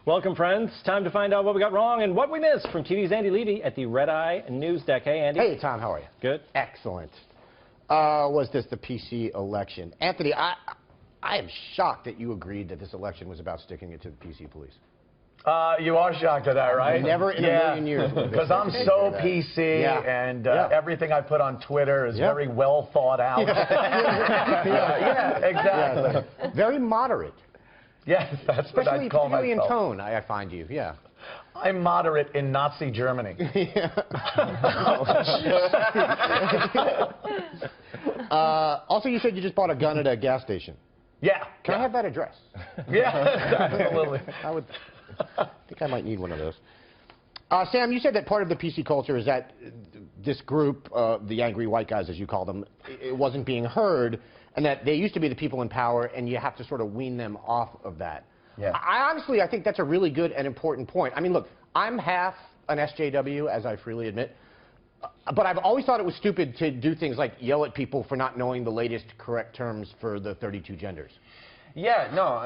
Welcome, friends. Time to find out what we got wrong and what we missed from TV's Andy Levy at the Red Eye News Deck. Hey, Andy. Hey, Tom. How are you? Good. Excellent. Was this the PC election? Anthony, I am shocked that you agreed that this election was about sticking it to the PC police. You are shocked at that, right? Never in a million years. Because I'm so PC, and everything I put on Twitter is very well thought out. Exactly. Yes. Very moderate. Yes, that's what I call myself. Especially in tone, I find you, I'm moderate in Nazi Germany. Also, you said you just bought a gun at a gas station. Yeah. Can I have that address? Yeah, absolutely. I think I might need one of those. Sam, you said that part of the PC culture is that this group, the angry white guys, as you call them, it wasn't being heard, and that they used to be the people in power, and you have to sort of wean them off of that. Yeah. I think that's a really good and important point. I mean, look, I'm half an SJW, as I freely admit, but I've always thought it was stupid to do things like yell at people for not knowing the latest correct terms for the 32 genders. Yeah, no,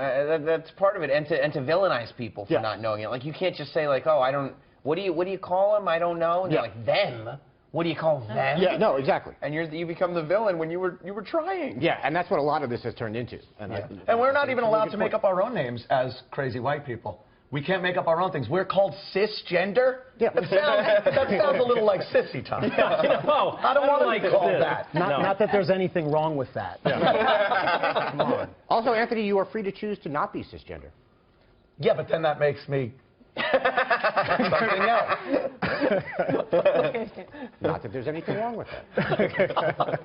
that's part of it, and to villainize people for not knowing it. Like, you can't just say, like, oh, I don't, what do you call them? I don't know. And they're like, them? What do you call them? Yeah, no, exactly. And you become the villain when you were trying. Yeah, and that's what a lot of this has turned into. And, and we're not even allowed to make up our own names as crazy white people. We can't make up our own things. We're called cisgender. Yeah. That sounds a little like sissy, Tom. No, I don't want to be called that. Not that there's anything wrong with that. Yeah. Come on. Also, Anthony, you are free to choose to not be cisgender. Yeah, but then that makes me something else. Not that there's anything wrong with that.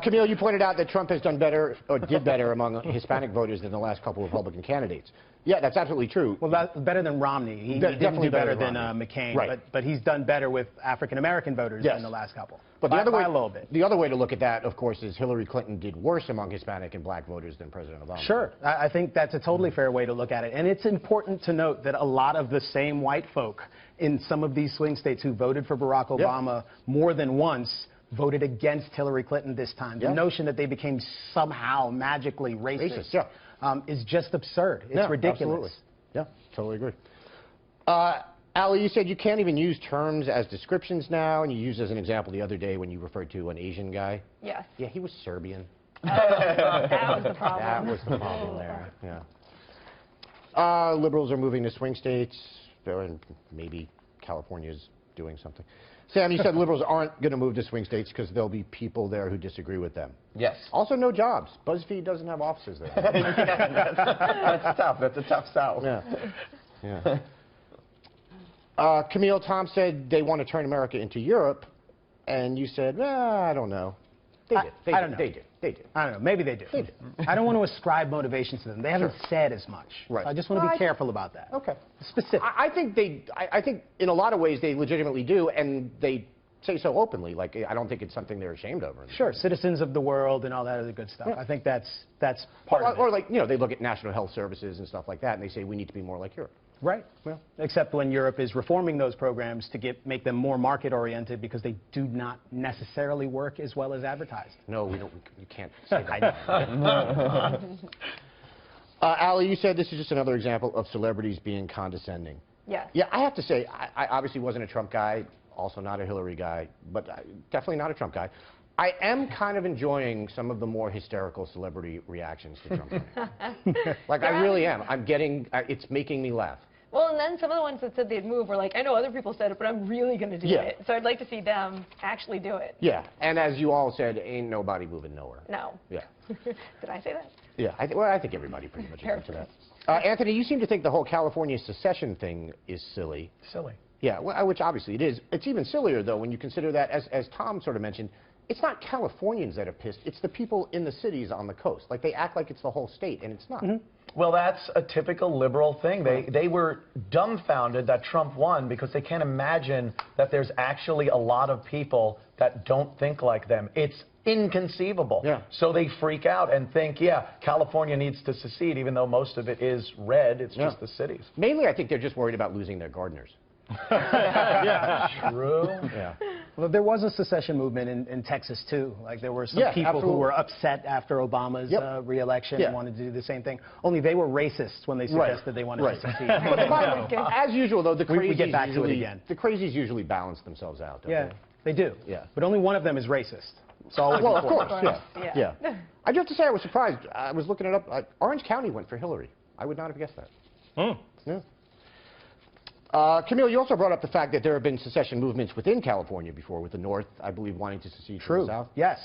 Camille, you pointed out that Trump has done better, or did better, among Hispanic voters than the last couple of Republican candidates. Yeah, that's absolutely true. Well, that's better than Romney. He didn't do better than McCain, right. but he's done better with African-American voters than the last couple. But by a little bit. The other way to look at that, of course, is Hillary Clinton did worse among Hispanic and black voters than President Obama. Sure. I think that's a totally fair way to look at it. And it's important to note that a lot of the same white folk in some of these swing states who voted for Barack Obama more than once voted against Hillary Clinton this time. The notion that they became somehow magically racist is just absurd. It's ridiculous. Absolutely. Yeah, totally agree. Ali, you said you can't even use terms as descriptions now, and you used as an example the other day when you referred to an Asian guy. Yes. Yeah, he was Serbian. That was the problem. That was the problem there, yeah. Liberals are moving to swing states, and maybe California's doing something. Sam, you said liberals aren't going to move to swing states because there'll be people there who disagree with them. Yes. Also, no jobs. BuzzFeed doesn't have offices there. That's tough. That's a tough sell. Yeah. Camille, Tom said they want to turn America into Europe, and you said, I don't know. They did. I don't know. They did. I don't know. Maybe they do. They did. I don't want to ascribe motivation to them. They haven't said as much. Right. So I just want to be careful about that. Okay. Specific. I think in a lot of ways they legitimately do, and they say so openly. Like, I don't think it's something they're ashamed of. Sure, citizens of the world and all that other good stuff. Yeah. I think that's part of it. Or like, they look at national health services and stuff like that, and they say we need to be more like Europe. Right. Well, except when Europe is reforming those programs to make them more market-oriented because they do not necessarily work as well as advertised. No, we don't. You can't say that. Ali, you said this is just another example of celebrities being condescending. Yes. Yeah, I have to say, I obviously wasn't a Trump guy, also not a Hillary guy, but definitely not a Trump guy. I am kind of enjoying some of the more hysterical celebrity reactions to Trump. Like, I really am. I'm getting, it's making me laugh. Well, and then some of the ones that said they'd move were like, I know other people said it, but I'm really going to do it. So I'd like to see them actually do it. Yeah, and as you all said, ain't nobody moving nowhere. No. Yeah. Did I say that? Yeah, I think everybody pretty much agrees to that. Anthony, you seem to think the whole California secession thing is silly. Silly. Yeah, which obviously it is. It's even sillier, though, when you consider that, as Tom sort of mentioned, it's not Californians that are pissed. It's the people in the cities on the coast. Like, they act like it's the whole state, and it's not. Well, that's a typical liberal thing. They were dumbfounded that Trump won because they can't imagine that there's actually a lot of people that don't think like them. It's inconceivable. Yeah. So they freak out and think, California needs to secede, even though most of it is red. It's just the cities. Mainly, I think they're just worried about losing their gardeners. True. Yeah. Well, there was a secession movement in Texas, too. Like, there were some Yeah, people absolutely. who were upset after Obama's re-election and wanted to do the same thing. Only they were racist when they suggested they wanted to succeed. But the bottom, as usual, though, the crazies we get back to it again. The crazies usually balance themselves out, don't they do. Yeah. But only one of them is racist. It's always well, of important. course, yeah. I do have to say I was surprised. I was looking it up. Orange County went for Hillary. I would not have guessed that. Yeah. Camille, you also brought up the fact that there have been secession movements within California before, with the North, I believe, wanting to secede from the South. Yes.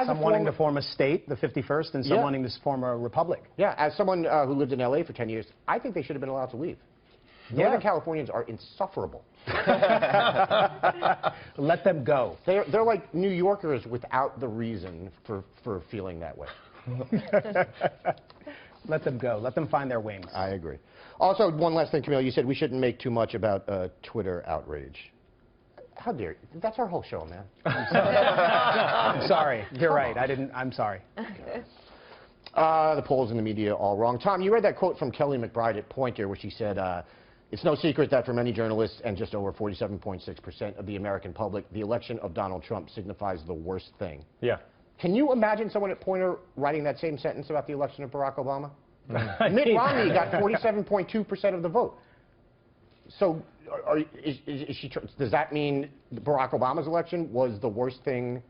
Some wanting to form a state, the 51st, and some wanting to form a republic. Yeah, as someone who lived in L.A. for 10 years, I think they should have been allowed to leave. Northern Californians are insufferable. Let them go. They're like New Yorkers without the reason for feeling that way. Let them go. Let them find their wings. I agree. Also, one last thing, Camille. You said we shouldn't make too much about Twitter outrage. How dare you? That's our whole show, man. I'm sorry. You're right. I'm sorry. The polls and the media all wrong. Tom, you read that quote from Kelly McBride at Poynter where she said, it's no secret that for many journalists and just over 47.6% of the American public, the election of Donald Trump signifies the worst thing. Yeah. Can you imagine someone at Poynter writing that same sentence about the election of Barack Obama? Mitt Romney got 47.2% of the vote. So does that mean Barack Obama's election was the worst thing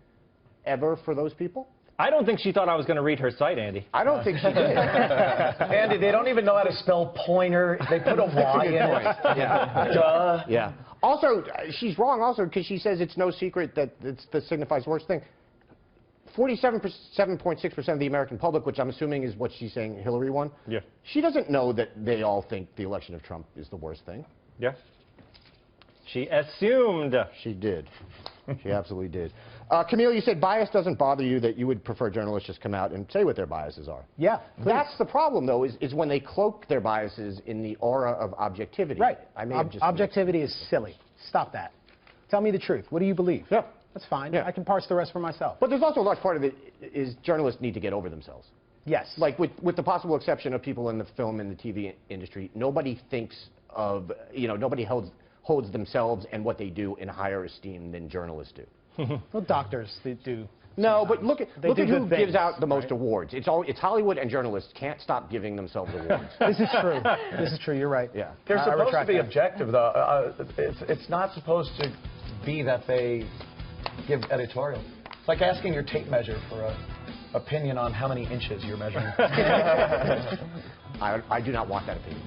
ever for those people? I don't think she thought I was going to read her site, Andy. I don't think she did. Andy, they don't even know how to spell Poynter. They put a Y in it. Yeah. Duh. Yeah. Also, she's wrong also because she says it's no secret that that signifies worst thing. 47.6% of the American public, which I'm assuming is what she's saying Hillary won. Yeah. She doesn't know that they all think the election of Trump is the worst thing. Yeah. She assumed. She did. She absolutely did. Camille, you said bias doesn't bother you, that you would prefer journalists just come out and say what their biases are. Yeah, please. That's the problem, though, is when they cloak their biases in the aura of objectivity. Right. I may have just objectivity is silly. Stop that. Tell me the truth. What do you believe? Yeah. That's fine. Yeah. I can parse the rest for myself. But there's also a large part of it is journalists need to get over themselves. Yes. Like with the possible exception of people in the film and the TV industry, nobody thinks of, nobody holds themselves and what they do in higher esteem than journalists do. Well, doctors they do. No, but look at who things, gives out the most awards. It's Hollywood, and journalists can't stop giving themselves awards. This is true. This is true. You're right. Yeah. They're supposed to be that. objective, though. It's not supposed to be that they give editorial. It's like asking your tape measure for an opinion on how many inches you're measuring. I do not want that opinion.